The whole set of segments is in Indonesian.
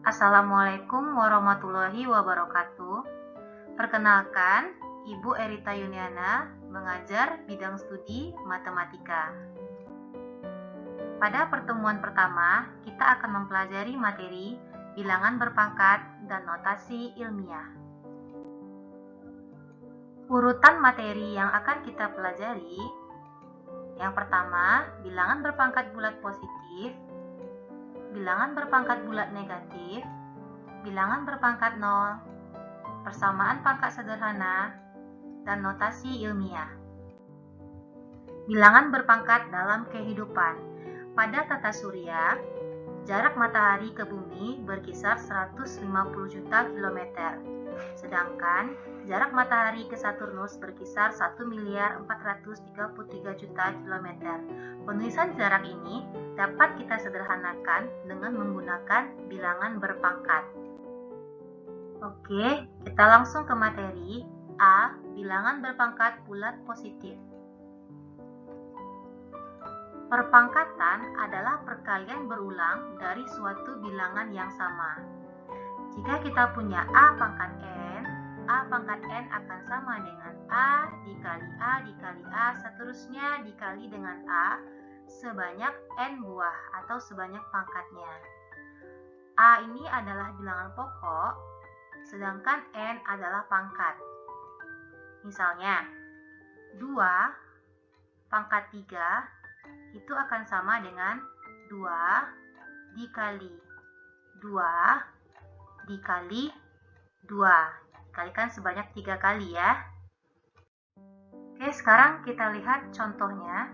Assalamualaikum warahmatullahi wabarakatuh. Perkenalkan, Ibu Erita Yuniana mengajar bidang studi matematika. Pada pertemuan pertama, kita akan mempelajari materi bilangan berpangkat dan notasi ilmiah. Urutan materi yang akan kita pelajari, yang pertama, bilangan berpangkat bulat positif, bilangan berpangkat bulat negatif, bilangan berpangkat 0, persamaan pangkat sederhana, dan notasi ilmiah. Bilangan berpangkat dalam kehidupan. Pada tata surya, jarak matahari ke bumi berkisar 150 juta kilometer, sedangkan jarak matahari ke Saturnus berkisar 1.433 juta kilometer. Penulisan jarak ini dapat kita sederhanakan dengan menggunakan bilangan berpangkat. Oke, kita langsung ke materi. A. Bilangan berpangkat bulat positif. Perpangkatan adalah perkalian berulang dari suatu bilangan yang sama. Jika kita punya A pangkat N akan sama dengan A dikali A, seterusnya dikali dengan A sebanyak N buah atau sebanyak pangkatnya. A ini adalah bilangan pokok, sedangkan N adalah pangkat. Misalnya, 2 pangkat 3 itu akan sama dengan 2 dikali 2 dikali 2. Dikalikan sebanyak 3 kali ya. Oke, sekarang kita lihat contohnya.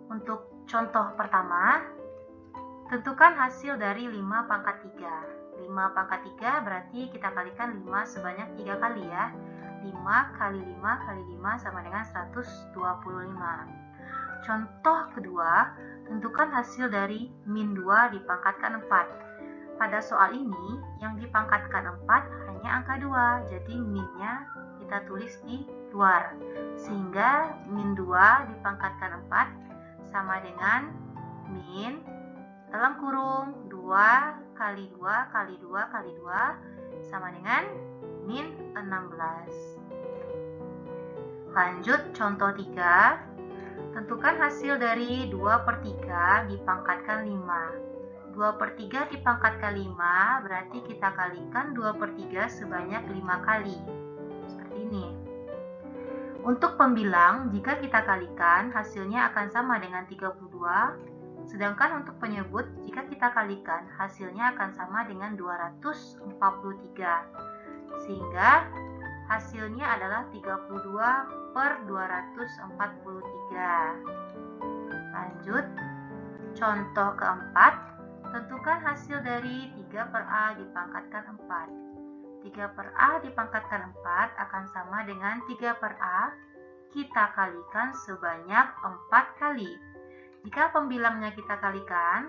Untuk contoh pertama, tentukan hasil dari 5 pangkat 3. 5 pangkat 3 berarti kita kalikan 5 sebanyak 3 kali ya. 5 kali 5 kali 5 sama dengan 125. Contoh kedua, tentukan hasil dari min 2 dipangkatkan 4. Pada soal ini, yang dipangkatkan 4 hanya angka 2, jadi minnya kita tulis di luar. Sehingga min 2 dipangkatkan 4 sama dengan min dalam kurung 2 kali 2 kali 2 kali 2 sama dengan min 16. Lanjut contoh 3. Tentukan hasil dari 2/3 dipangkatkan 5. 2/3 dipangkatkan 5 berarti kita kalikan 2/3 sebanyak 5 kali. Seperti ini. Untuk pembilang, jika kita kalikan hasilnya akan sama dengan 32. Sedangkan untuk penyebut, jika kita kalikan hasilnya akan sama dengan 243. Sehingga hasilnya adalah 32/243. Lanjut, contoh keempat. Tentukan hasil dari 3/A dipangkatkan 4. 3/A dipangkatkan 4 akan sama dengan 3/A kita kalikan sebanyak 4 kali. Jika pembilangnya kita kalikan,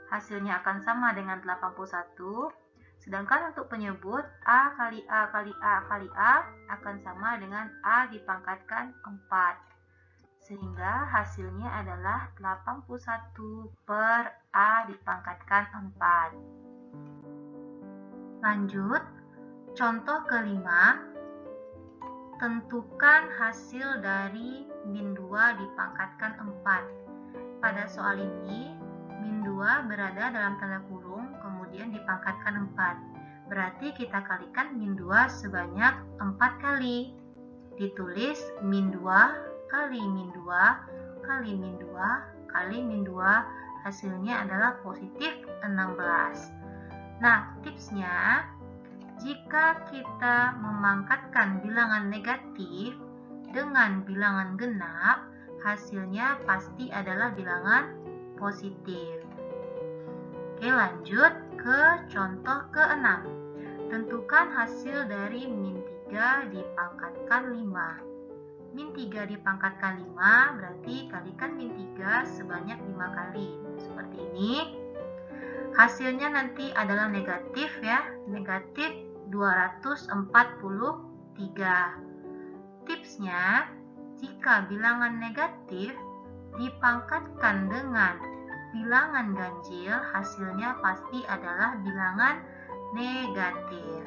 hasilnya akan sama dengan 81. Sedangkan untuk penyebut, A kali A kali A kali A akan sama dengan A dipangkatkan 4. Sehingga hasilnya adalah 81/A dipangkatkan 4. Lanjut, contoh kelima. Tentukan hasil dari min 2 dipangkatkan 4. Pada soal ini, min 2 berada dalam tanda kurung, kemudian dipangkatkan 4. Berarti kita kalikan min 2 sebanyak 4 kali. Ditulis min 2 kali min 2 kali min 2 kali min 2, hasilnya adalah positif 16. Nah, tipsnya, jika kita memangkatkan bilangan negatif dengan bilangan genap, hasilnya pasti adalah bilangan positif. Oke, lanjut ke contoh ke-6. Tentukan hasil dari min 3 dipangkatkan 5. Min 3 dipangkatkan 5 berarti kalikan min 3 sebanyak 5 kali. Seperti ini. Hasilnya nanti adalah negatif ya, negatif 243. Tipsnya, jika bilangan negatif dipangkatkan dengan bilangan ganjil, hasilnya pasti adalah bilangan negatif.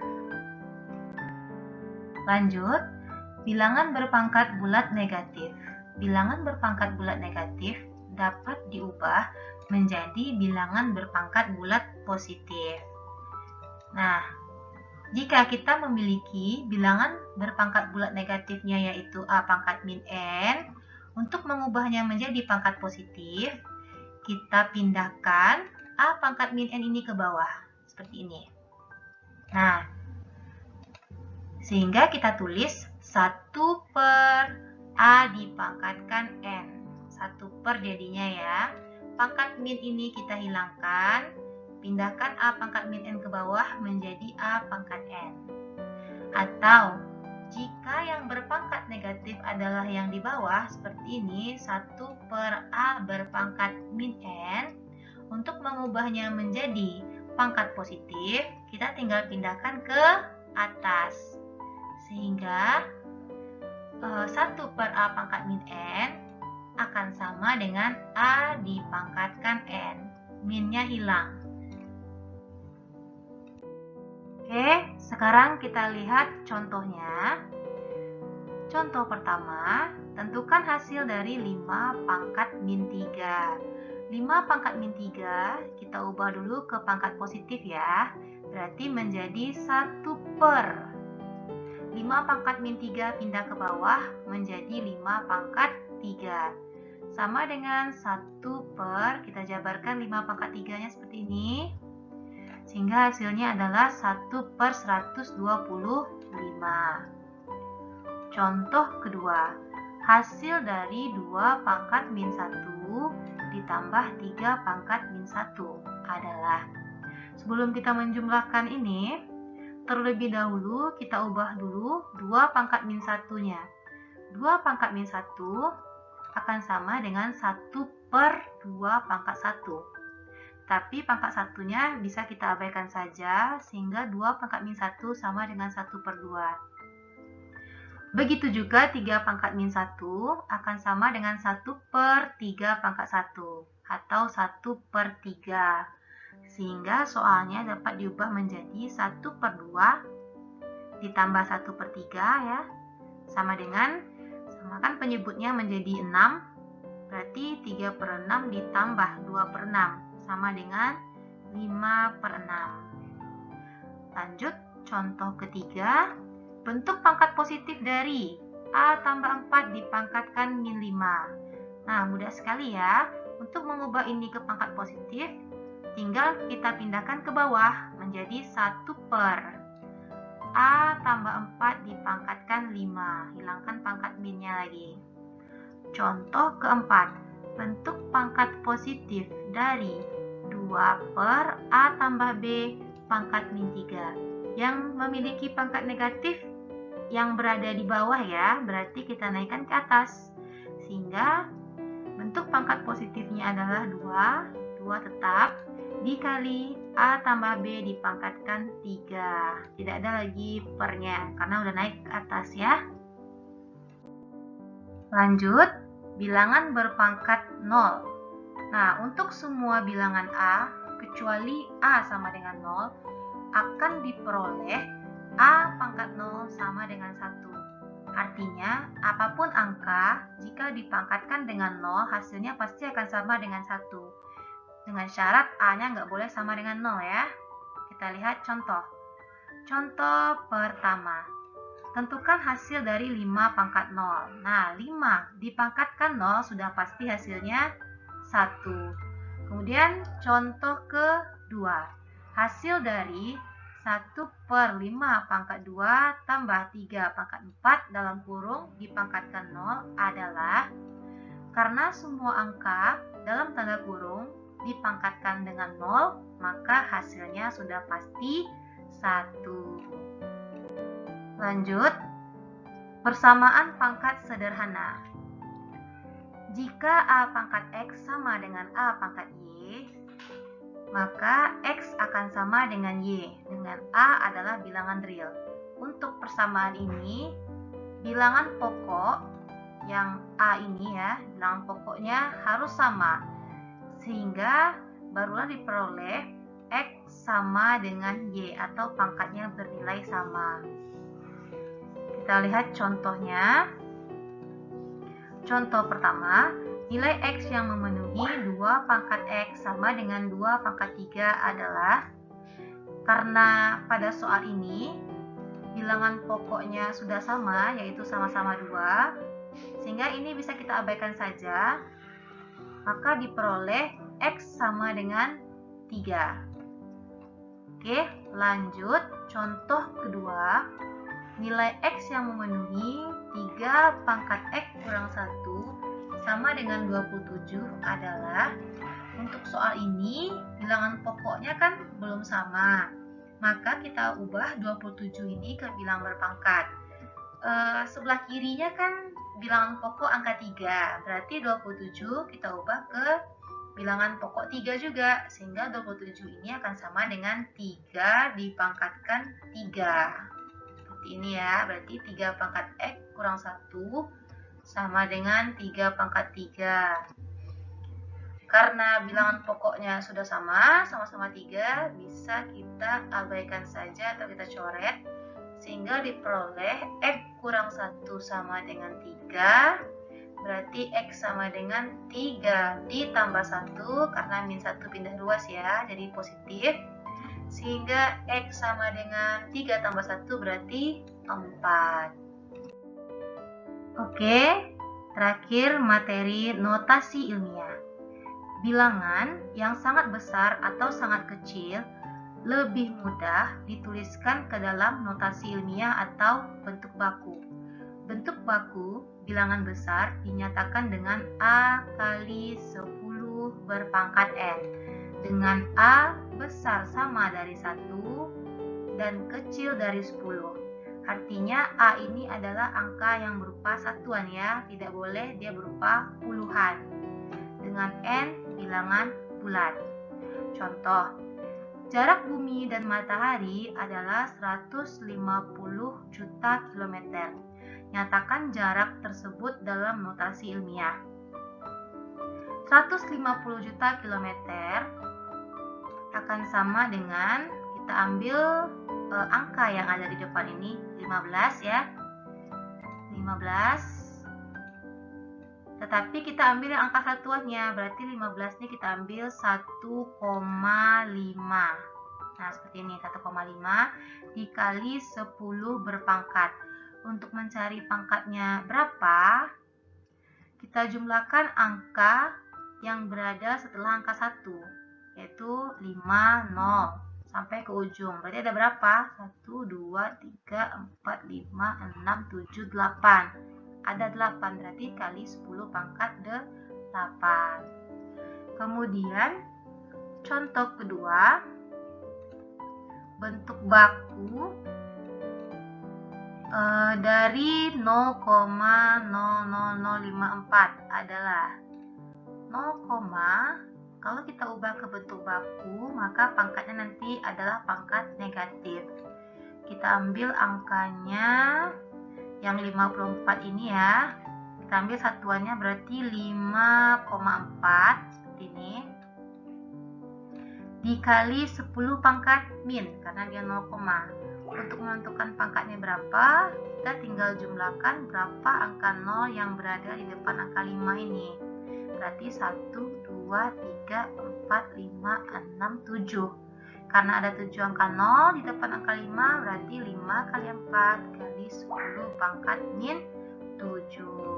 Lanjut, bilangan berpangkat bulat negatif. Bilangan berpangkat bulat negatif dapat diubah menjadi bilangan berpangkat bulat positif. Nah, jika kita memiliki bilangan berpangkat bulat negatifnya yaitu A pangkat min N, untuk mengubahnya menjadi pangkat positif, kita pindahkan A pangkat min N ini ke bawah, seperti ini. Nah, sehingga kita tulis 1 per A dipangkatkan N. 1 per jadinya ya. Pangkat min ini kita hilangkan. Pindahkan A pangkat min N ke bawah menjadi A pangkat N. Atau, jika yang berpangkat negatif adalah yang di bawah, seperti ini, 1 per A berpangkat min N. Untuk mengubahnya menjadi pangkat positif, kita tinggal pindahkan ke atas. Sehingga 1 per A pangkat min N akan sama dengan A dipangkatkan N. Minnya hilang. Oke, sekarang kita lihat contohnya. Contoh pertama, tentukan hasil dari 5 pangkat min 3. 5 pangkat min 3 kita ubah dulu ke pangkat positif ya. Berarti menjadi 1 per 5 pangkat min 3 pindah ke bawah menjadi 5 pangkat 3. Sama dengan 1 per, kita jabarkan 5 pangkat 3-nya seperti ini. Sehingga hasilnya adalah 1 per 125. Contoh kedua, hasil dari 2 pangkat min 1 ditambah 3 pangkat min 1 adalah. Sebelum kita menjumlahkan ini, terlebih dahulu kita ubah dulu 2 pangkat min 1-nya. 2 pangkat min 1 akan sama dengan 1 per 2 pangkat 1. Tapi pangkat 1-nya bisa kita abaikan saja, sehingga 2 pangkat min 1 sama dengan 1 per 2. Begitu juga 3 pangkat min 1 akan sama dengan 1 per 3 pangkat 1, atau 1 per 3. Sehingga soalnya dapat diubah menjadi 1 per 2 ditambah 1 per 3 ya. Samakan penyebutnya menjadi 6. Berarti 3 per 6 ditambah 2 per 6 sama dengan 5 per 6. Lanjut, contoh ketiga. Bentuk pangkat positif dari A tambah 4 dipangkatkan min 5. Nah, mudah sekali ya. Untuk mengubah ini ke pangkat positif, tinggal kita pindahkan ke bawah menjadi 1 per A tambah 4 dipangkatkan 5. Hilangkan pangkat minnya lagi. Contoh keempat, bentuk pangkat positif dari 2 per A tambah B pangkat min 3. Yang memiliki pangkat negatif yang berada di bawah ya, berarti kita naikkan ke atas. Sehingga bentuk pangkat positifnya adalah 2 tetap, dikali A tambah B dipangkatkan 3. Tidak ada lagi pernya, karena udah naik ke atas ya. Lanjut, bilangan berpangkat 0. Nah, untuk semua bilangan A, kecuali A sama dengan 0, akan diperoleh A pangkat 0 sama dengan 1. Artinya, apapun angka, jika dipangkatkan dengan 0, hasilnya pasti akan sama dengan 1. Dengan syarat A-nya nggak boleh sama dengan 0 ya. Kita lihat contoh. Contoh pertama. Tentukan hasil dari 5 pangkat 0. Nah, 5 dipangkatkan 0 sudah pasti hasilnya 1. Kemudian contoh kedua. Hasil dari 1 per 5 pangkat 2 tambah 3 pangkat 4 dalam kurung dipangkatkan 0 adalah, karena semua angka dalam tanda kurung dipangkatkan dengan 0, maka hasilnya sudah pasti 1. Lanjut, persamaan pangkat sederhana. Jika A pangkat X sama dengan A pangkat Y, maka X akan sama dengan Y, dengan A adalah bilangan real. Untuk persamaan ini, bilangan pokok yang A ini ya, bilangan pokoknya harus sama. Sehingga barulah diperoleh X sama dengan Y atau pangkatnya bernilai sama. Kita lihat contohnya. Contoh pertama, nilai X yang memenuhi 2 pangkat X sama dengan 2 pangkat 3 adalah, karena pada soal ini bilangan pokoknya sudah sama, yaitu sama-sama 2, sehingga ini bisa kita abaikan saja, maka diperoleh X sama dengan 3. Oke, lanjut. Contoh kedua, nilai X yang memenuhi 3 pangkat X kurang 1 sama dengan 27 adalah, untuk soal ini bilangan pokoknya kan belum sama, maka kita ubah 27 ini ke bilangan berpangkat. Sebelah kirinya kan bilangan pokok angka 3, berarti 27 kita ubah ke bilangan pokok 3 juga, sehingga 27 ini akan sama dengan 3 dipangkatkan 3. Seperti ini ya, berarti 3 pangkat X kurang 1 sama dengan 3 pangkat 3. Karena bilangan pokoknya sudah sama-sama 3, bisa kita abaikan saja atau kita coret, sehingga diperoleh X kurang 1 sama dengan 3, berarti X sama dengan 3 ditambah 1, karena min 1 pindah ruas ya, jadi positif. Sehingga X sama dengan 3 tambah 1 berarti 4. Oke, terakhir materi notasi ilmiah. Bilangan yang sangat besar atau sangat kecil lebih mudah dituliskan ke dalam notasi ilmiah atau bentuk baku. Bentuk baku bilangan besar dinyatakan dengan A kali 10 berpangkat N, dengan A besar sama dari 1 dan kecil dari 10. Artinya A ini adalah angka yang berupa satuan ya, tidak boleh dia berupa puluhan. Dengan N bilangan bulat. Contoh, jarak bumi dan matahari adalah 150 juta kilometer. Nyatakan jarak tersebut dalam notasi ilmiah. 150 juta kilometer akan sama dengan, kita ambil angka yang ada di depan ini, 15 ya, 15, tetapi kita ambil yang angka satuannya, berarti 15 ini kita ambil 1,5. Nah seperti ini, 1,5 dikali 10 berpangkat. Untuk mencari pangkatnya berapa, kita jumlahkan angka yang berada setelah angka 1, yaitu 5, 0 sampai ke ujung. Berarti ada berapa? 1, 2, 3, 4, 5, 6, 7, 8. Ada 8, berarti kali 10 pangkat 8. Kemudian contoh kedua, bentuk baku dari 0,00054 adalah 0, kalau kita ubah ke bentuk baku, maka pangkatnya nanti adalah pangkat negatif. Kita ambil angkanya yang 54 ini ya. Kita ambil satuannya berarti 5,4 seperti ini. Dikali 10 pangkat min, karena dia 0, untuk menentukan pangkatnya berapa, kita tinggal jumlahkan berapa angka 0 yang berada di depan angka 5 ini. Berarti 1, 2, 3, 4, 5, 6, 7. Karena ada 7 angka 0 di depan angka 5, berarti 5 kali 4 kali 10 pangkat min 7.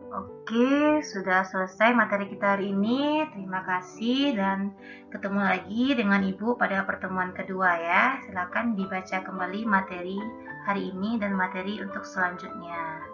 Oke, sudah selesai materi kita hari ini. Terima kasih dan ketemu lagi dengan Ibu pada pertemuan kedua ya. Silakan dibaca kembali materi hari ini dan materi untuk selanjutnya.